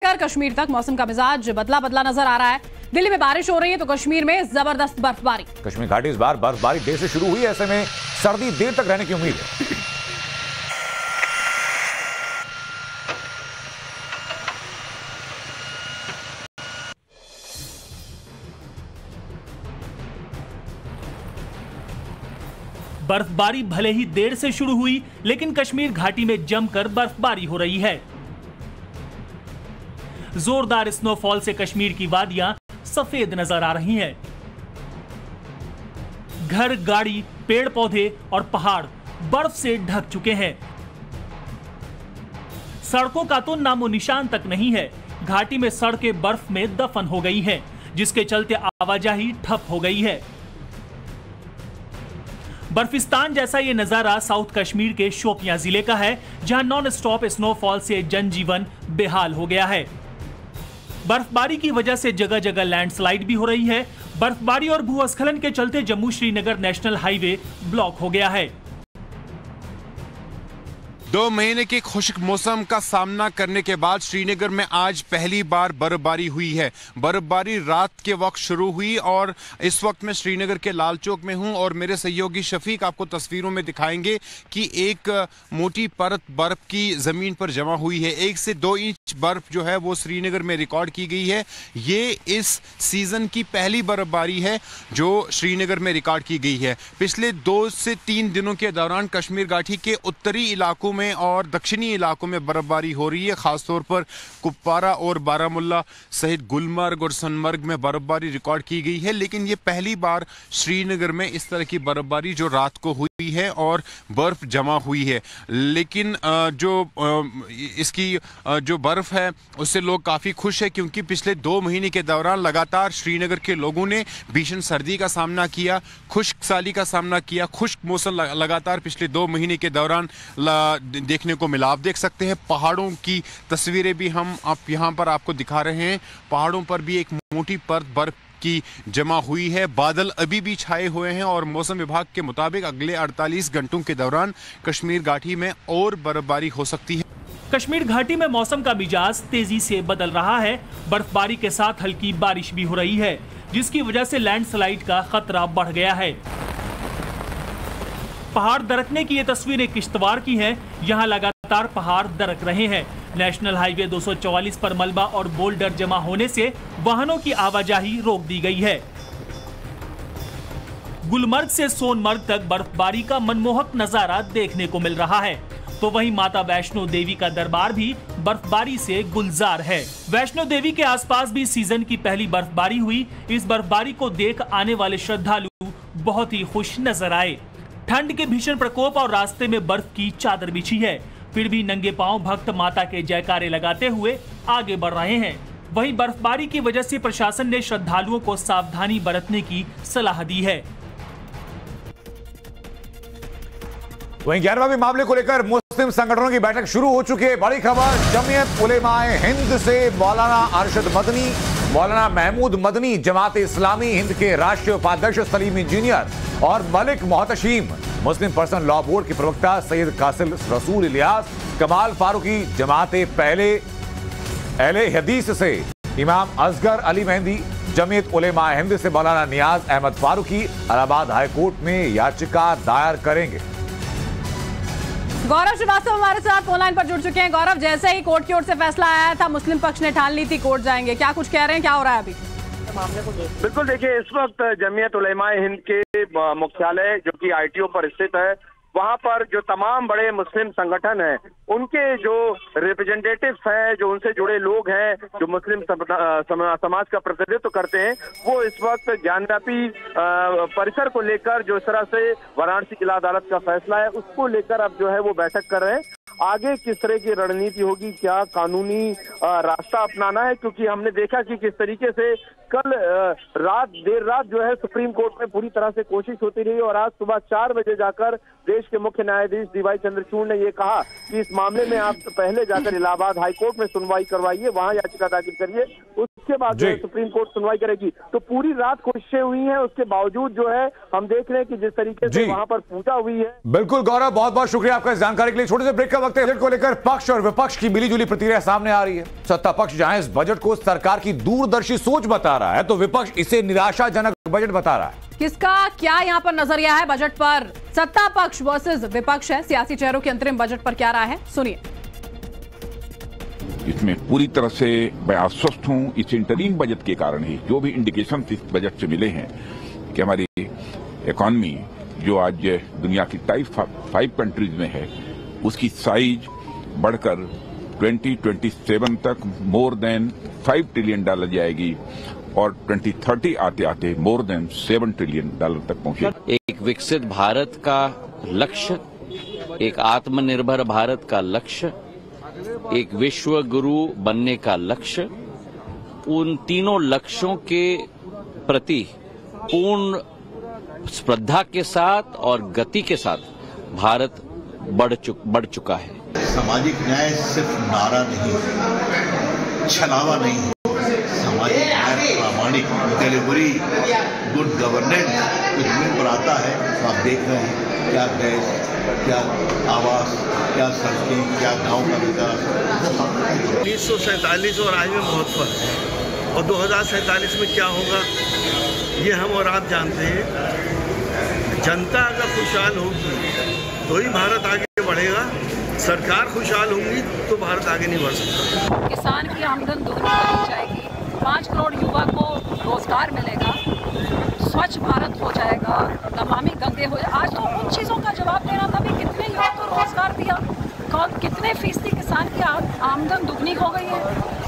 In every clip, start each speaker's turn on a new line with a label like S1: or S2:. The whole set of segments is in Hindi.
S1: लेकर कश्मीर तक मौसम का मिजाज बदला बदला नजर आ रहा है। दिल्ली में बारिश हो रही है तो कश्मीर में जबरदस्त बर्फबारी।
S2: कश्मीर घाटी इस बार बर्फबारी देर से शुरू हुई, ऐसे में सर्दी देर तक रहने की उम्मीद है।
S3: बर्फबारी भले ही देर से शुरू हुई, लेकिन कश्मीर घाटी में जमकर बर्फबारी हो रही है। जोरदार स्नोफॉल से कश्मीर की वादियां सफेद नजर आ रही हैं। घर, गाड़ी, पेड़ पौधे और पहाड़ बर्फ से ढक चुके हैं। सड़कों का तो नामो निशान तक नहीं है। घाटी में सड़कें बर्फ में दफन हो गई हैं, जिसके चलते आवाजाही ठप हो गई है। बर्फिस्तान जैसा ये नजारा साउथ कश्मीर के शोपियां जिले का है, जहां नॉन स्टॉप स्नोफॉल से जनजीवन बेहाल हो गया है। बर्फबारी की वजह से जगह जगह लैंडस्लाइड भी हो रही है। बर्फबारी और भूस्खलन के चलते Jammu Srinagar national highway block हो गया है।
S4: 2 महीने के खुश्क मौसम का सामना करने के बाद श्रीनगर में आज पहली बार बर्फबारी हुई है। बर्फबारी रात के वक्त शुरू हुई और इस वक्त मैं श्रीनगर के लाल चौक में हूं और मेरे सहयोगी शफीक आपको तस्वीरों में दिखाएंगे कि एक मोटी परत बर्फ की जमीन पर जमा हुई है। 1 से 2 इंच बर्फ जो है वो श्रीनगर में रिकॉर्ड की गई है। ये इस सीजन की पहली बर्फबारी है जो श्रीनगर में रिकॉर्ड की गई है। पिछले 2 से 3 दिनों के दौरान कश्मीर घाटी के उत्तरी इलाकों में और दक्षिणी इलाकों में बर्फबारी हो रही है। खासतौर पर कुपवारा और बारामुल्ला सहित गुलमर्ग और सोनमर्ग में बर्फबारी रिकॉर्ड की गई है, लेकिन ये पहली बार श्रीनगर में इस तरह की बर्फबारी जो रात को हुई है और बर्फ जमा हुई है। लेकिन इसकी जो बर्फ है उससे लोग काफ़ी खुश है, क्योंकि पिछले 2 महीने के दौरान लगातार श्रीनगर के लोगों ने भीषण सर्दी का सामना किया, खुश्क साली का सामना किया। खुश्क मौसम लगातार पिछले 2 महीने के दौरान देखने को मिला। आप देख सकते हैं पहाड़ों की तस्वीरें भी हम यहाँ पर आपको दिखा रहे हैं। पहाड़ों पर भी एक मोटी परत बर्फ की जमा हुई है। बादल अभी भी छाए हुए हैं और मौसम विभाग के मुताबिक अगले 48 घंटों के दौरान कश्मीर घाटी में और बर्फबारी हो सकती है।
S3: कश्मीर घाटी में मौसम का मिजाज तेजी से बदल रहा है। बर्फबारी के साथ हल्की बारिश भी हो रही है, जिसकी वजह से लैंडस्लाइड का खतरा बढ़ गया है। पहाड़ दरकने की ये तस्वीरें किश्तवाड़ की हैं। यहां लगातार पहाड़ दरक रहे हैं। नेशनल हाईवे 244 पर मलबा और बोल्डर जमा होने से वाहनों की आवाजाही रोक दी गई है। गुलमर्ग से सोनमर्ग तक बर्फबारी का मनमोहक नजारा देखने को मिल रहा है। तो वहीं माता वैष्णो देवी का दरबार भी बर्फबारी से गुलजार है। वैष्णो देवी के आसपास भी सीजन की पहली बर्फबारी हुई। इस बर्फबारी को देख आने वाले श्रद्धालु बहुत ही खुश नजर आए। ठंड के भीषण प्रकोप और रास्ते में बर्फ की चादर बिछी है, फिर भी नंगे पांव भक्त माता के जयकारे लगाते हुए आगे बढ़ रहे हैं। वहीं बर्फबारी की वजह से प्रशासन ने श्रद्धालुओं को सावधानी बरतने की सलाह दी है।
S2: वहीं 11वें मामले को लेकर मुस्लिम संगठनों की बैठक शुरू हो चुकी है। बड़ी खबर, जमीयत उलेमाए हिंद से मौलाना अरशद मदनी, मौलाना महमूद मदनी, जमात इस्लामी हिंद के राष्ट्रीय उपाध्यक्ष सलीम इंजीनियर और मलिक मोहतशीम, मुस्लिम पर्सनल लॉ बोर्ड के प्रवक्ता सैयद कासिल रसूल इलियास, कमाल फारूकी, जमात पहले अहले हदीस से इमाम असगर अली मेहंदी, जमीयत उलेमाए हिंद से मौलाना नियाज अहमद फारूकी इलाहाबाद हाईकोर्ट में याचिका दायर करेंगे।
S1: गौरव श्रीवास्तव हमारे साथ फोनलाइन पर जुड़ चुके हैं। गौरव, जैसे ही कोर्ट की ओर से फैसला आया था, मुस्लिम पक्ष ने ठान ली थी कोर्ट जाएंगे, क्या कुछ कह रहे हैं, क्या हो रहा है अभी मामले को?
S5: बिल्कुल, देखिए इस वक्त जमीयत उलेमाए हिंद के मुख्यालय जो कि ITO पर स्थित है, वहां पर जो तमाम बड़े मुस्लिम संगठन हैं, उनके जो रिप्रेजेंटेटिव्स हैं, जो उनसे जुड़े लोग हैं, जो मुस्लिम समाज का प्रतिनिधित्व करते हैं, वो इस वक्त ज्ञानव्यापी परिसर को लेकर जो इस तरह से वाराणसी जिला अदालत का फैसला है उसको लेकर अब जो है वो बैठक कर रहे हैं। आगे किस तरह की रणनीति होगी, क्या कानूनी रास्ता अपनाना है, क्योंकि हमने देखा कि किस तरीके से कल देर रात जो है सुप्रीम कोर्ट में पूरी तरह से कोशिश होती रही और आज सुबह 4 बजे जाकर देश के मुख्य न्यायाधीश DY चंद्रचूड़ ने ये कहा कि इस मामले में आप पहले जाकर इलाहाबाद हाईकोर्ट में सुनवाई करवाइए, वहां याचिका दाखिल करिए, उस उसके बाद सुप्रीम कोर्ट सुनवाई करेगी। तो पूरी रात कोशिशें हुई हैं, उसके बावजूद जो है हम देख रहे हैं कि जिस तरीके से वहां पर पूजा हुई है।
S2: बिल्कुल गौरव, बहुत बहुत शुक्रिया आपका इस जानकारी के लिए। छोटे से ब्रेक का वक्त है। बजट को लेकर पक्ष और विपक्ष की मिलीजुली प्रतिक्रिया सामने आ रही है। सत्ता पक्ष जहां इस बजट को सरकार की दूरदर्शी सोच बता रहा है, तो विपक्ष इसे निराशाजनक बजट बता रहा है।
S1: किसका क्या यहां पर नजरिया है बजट पर? सत्ता पक्ष वर्सेस विपक्ष है। सियासी चेहरों के अंतरिम बजट पर क्या राय है, सुनिए।
S6: इसमें पूरी तरह से मैं आश्वस्त हूं इस इंटरिम बजट के कारण ही। जो भी इंडिकेशन इस बजट से मिले हैं कि हमारी इकॉनमी जो आज दुनिया की टाइप 5 कंट्रीज में है, उसकी साइज बढ़कर 2027 तक मोर देन $5 ट्रिलियन जाएगी और 2030 आते आते मोर देन $7 ट्रिलियन तक पहुंचेगी।
S7: एक विकसित भारत का लक्ष्य, एक आत्मनिर्भर भारत का लक्ष्य, एक विश्व गुरु बनने का लक्ष्य, उन तीनों लक्ष्यों के प्रति पूर्ण श्रद्धा के साथ और गति के साथ भारत बढ़ चुका है।
S8: सामाजिक न्याय सिर्फ नारा नहीं, छलावा नहीं है। सामाजिक न्याय प्रामाणिक डिलीवरी, गुड गवर्नेंस जमीन पर आता है तो आप देख रहे हैं क्या गैस, क्या आवास, क्या सड़कें, क्या गांव का विकास।
S9: 1947 और आज में बहुत फर्क है, और 2047 में क्या होगा ये हम और आप जानते हैं। जनता अगर खुशहाल होगी तो ही भारत आगे बढ़ेगा, सरकार खुशहाल होगी तो भारत आगे नहीं बढ़ सकता।
S10: किसान की आमदन दोगुनी करी जाएगी, 5 करोड़ युवा को रोजगार मिलेगा, स्वच्छ भारत हो जाएगा, नमामि गंगे हो जाएगा। आज तो उन चीज़ों का जवाब देना था भी कितने युवा को रोजगार दिया, कितने फीसदी किसान की आमदन दुगनी हो गई है।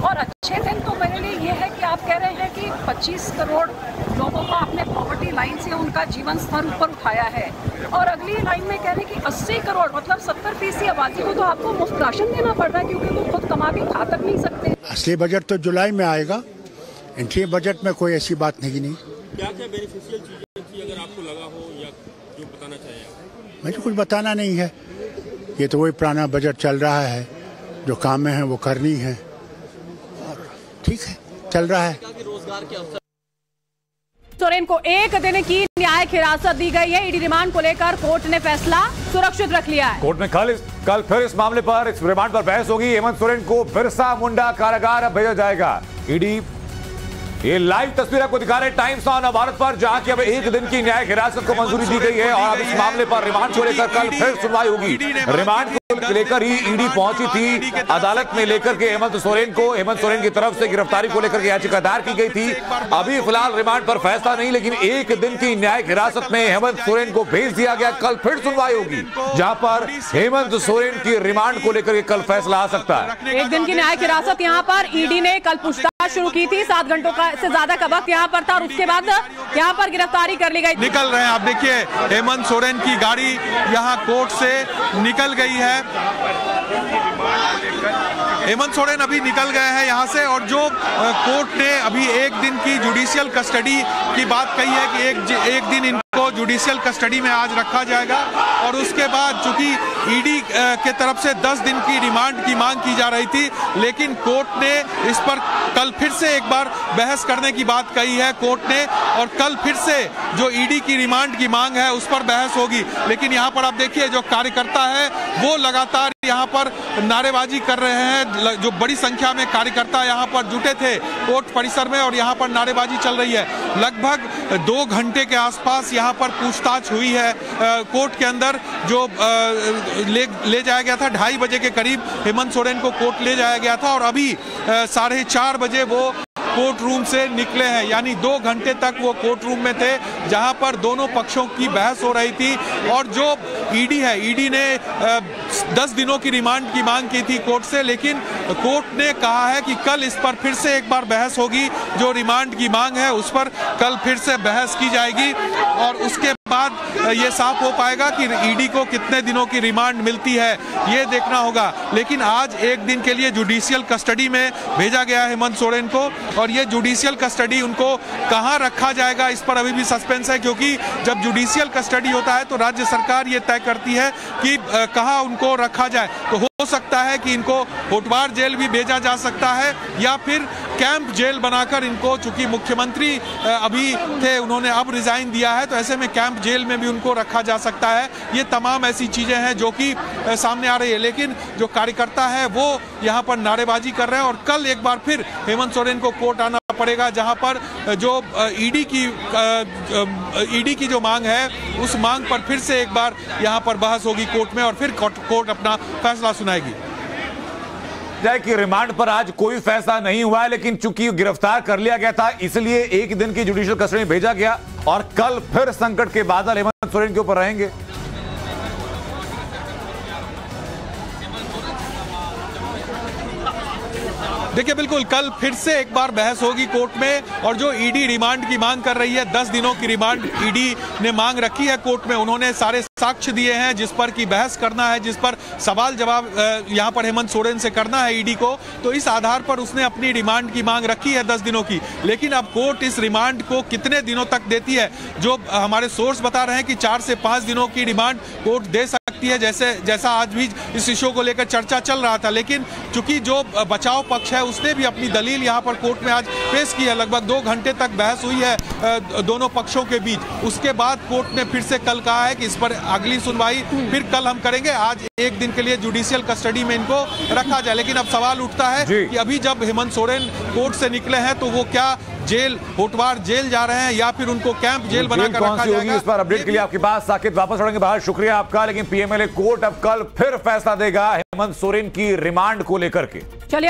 S10: और अच्छे दिन तो मेरे लिए ये है कि आप कह रहे हैं कि 25 करोड़ लोगों को आपने पॉवर्टी लाइन से उनका जीवन स्तर ऊपर उठाया है, और अगली लाइन में कह रहे हैं कि 80 करोड़ मतलब 70% आबादी को तो आपको मुफ्त राशन देना पड़ रहा है, क्योंकि वो खुद कमा भी खा तक नहीं सकते।
S11: असली बजट तो जुलाई में आएगा, इंट्री बजट में कोई ऐसी बात नहीं।
S12: क्या क्या बेनिफिशियल चीजें थी अगर आपको लगा हो या जो बताना चाहिए?
S11: मुझे कुछ बताना नहीं है, ये तो वही पुराना बजट चल रहा है, जो काम में है वो करनी है, और ठीक है चल रहा है।
S12: रोजगार के अवसर
S1: सोरेन को 1 दिन की न्यायिक हिरासत दी गई है। ईडी रिमांड को लेकर कोर्ट ने फैसला सुरक्षित रख लिया है।
S2: कोर्ट में कल फिर इस मामले पर, इस रिमांड पर बहस होगी। हेमंत सोरेन को बिरसा मुंडा कारागार भेजा जाएगा। ईडी ये लाइव तस्वीर आपको दिखा रहे टाइम्स ऑन भारत पर, जहां की अब 1 दिन की न्यायिक हिरासत को मंजूरी दी गई है, और अब इस मामले पर रिमांड को लेकर कल फिर सुनवाई होगी। रिमांड को लेकर ही ईडी पहुंची थी अदालत में लेकर के हेमंत सोरेन को। हेमंत सोरेन की तरफ से गिरफ्तारी को लेकर याचिका दायर की गई थी। अभी फिलहाल रिमांड पर फैसला नहीं, लेकिन 1 दिन की न्यायिक हिरासत में हेमंत सोरेन को भेज दिया गया। कल फिर सुनवाई होगी, जहां पर हेमंत सोरेन की रिमांड को लेकर कल फैसला आ सकता है।
S1: 1 दिन की न्यायिक हिरासत यहां पर ईडी ने कल पूछताछ शुरू की थी। 7 घंटों का से ज्यादा का वक्त यहां पर था, और उसके बाद यहां पर गिरफ्तारी कर ली गई।
S4: निकल रहे हैं आप देखिए, हेमंत सोरेन की गाड़ी यहां कोर्ट से निकल गई है। हेमंत सोरेन अभी निकल गए हैं यहां से, और जो कोर्ट ने अभी 1 दिन की जुडिशियल कस्टडी की बात कही है कि एक दिन इनको जुडिशियल कस्टडी में आज रखा जाएगा, और उसके बाद चूंकि ईडी के तरफ से 10 दिन की रिमांड की मांग की जा रही थी, लेकिन कोर्ट ने इस पर कल फिर से एक बार बहस करने की बात कही है कोर्ट ने, और कल फिर से जो ईडी की रिमांड की मांग है उस पर बहस होगी। लेकिन यहाँ पर आप देखिए जो कार्यकर्ता है वो लगातार यहाँ पर नारेबाजी कर रहे हैं। जो बड़ी संख्या में कार्यकर्ता यहाँ पर जुटे थे कोर्ट परिसर में, और यहाँ पर नारेबाजी चल रही है। लगभग 2 घंटे के आसपास यहाँ पर पूछताछ हुई है कोर्ट के अंदर। जो ले जाया गया था 2:30 बजे के करीब हेमंत सोरेन को कोर्ट ले जाया गया था, और अभी 4:30 बजे वो कोर्ट रूम से निकले हैं। यानी 2 घंटे तक वो कोर्ट रूम में थे, जहां पर दोनों पक्षों की बहस हो रही थी। और जो ईडी है, ईडी ने 10 दिनों की रिमांड की मांग की थी कोर्ट से, लेकिन कोर्ट ने कहा है कि कल इस पर फिर से एक बार बहस होगी। जो रिमांड की मांग है उस पर कल फिर से बहस की जाएगी, और उसके बाद ये साफ हो पाएगा कि ईडी को कितने दिनों की रिमांड मिलती है, ये देखना होगा। लेकिन आज 1 दिन के लिए जुडिशियल कस्टडी में भेजा गया हेमंत सोरेन को, और ये जुडिशियल कस्टडी उनको कहां रखा जाएगा इस पर अभी भी सस्पेंस है, क्योंकि जब जुडिशियल कस्टडी होता है तो राज्य सरकार ये तय करती है कि कहां उनको रखा जाए। तो
S13: सकता है कि इनको होटवार जेल भी भेजा जा सकता है या फिर कैंप जेल बनाकर इनको, चूंकि मुख्यमंत्री अभी थे, उन्होंने अब रिजाइन दिया है, तो ऐसे में कैंप जेल में भी उनको रखा जा सकता है। ये तमाम ऐसी चीजें हैं जो कि सामने आ रही है, लेकिन जो कार्यकर्ता है वो यहाँ पर नारेबाजी कर रहे हैं और कल एक बार फिर हेमंत सोरेन को कोर्ट आना पड़ेगा, जहां पर जो ईडी की जो मांग है उस मांग पर फिर से एक बार यहां पर बहस होगी कोर्ट में और फिर कोर्ट अपना फैसला सुनाएगी।
S2: कि रिमांड पर आज कोई फैसला नहीं हुआ है, लेकिन चूंकि गिरफ्तार कर लिया गया था इसलिए एक दिन की जुडिशियल कस्टडी में भेजा गया और कल फिर संकट के बादल हेमंत सोरेन के ऊपर रहेंगे।
S13: देखिए, बिल्कुल कल फिर से एक बार बहस होगी कोर्ट में और जो ईडी रिमांड की मांग कर रही है, 10 दिनों की रिमांड ईडी ने मांग रखी है कोर्ट में। उन्होंने सारे साक्ष्य दिए हैं जिस पर की बहस करना है, जिस पर सवाल जवाब यहां पर हेमंत सोरेन से करना है ईडी को, तो इस आधार पर उसने अपनी रिमांड की मांग रखी है 10 दिनों की। लेकिन अब कोर्ट इस रिमांड को कितने दिनों तक देती है, जो हमारे सोर्स बता रहे हैं कि 4 से 5 दिनों की रिमांड कोर्ट दे सकती है, जैसा आज भी इस इशू को लेकर चर्चा चल रहा था। लेकिन चूंकि जो बचाव पक्ष है उसने भी अपनी दलील यहां पर कोर्ट में आज पेश की है। लगभग 2 घंटे तक बहस हुई है दोनों पक्षों के बीच। उसके बाद कोर्ट ने फिर से कल कहा है कि इस पर अगली सुनवाई फिर कल हम करेंगे। आज एक दिन के लिए जुडिशियल कस्टडी में इनको रखा जाए। लेकिन अब सवाल उठता है कि अभी जब हेमंत सोरेन कोर्ट से निकले हैं तो वो क्या जेल, होटवार जेल जा रहे हैं या फिर उनको कैंप जेल बनाकर रखा जाएगा?
S2: इस पर अपडेट के लिए आपके पास साकिब वापस लौटेंगे बाहर। शुक्रिया आपका। लेकिन पीएमएलए कोर्ट अब कल फिर फैसला देगा हेमंत सोरेन की रिमांड को लेकर के।
S1: चलिए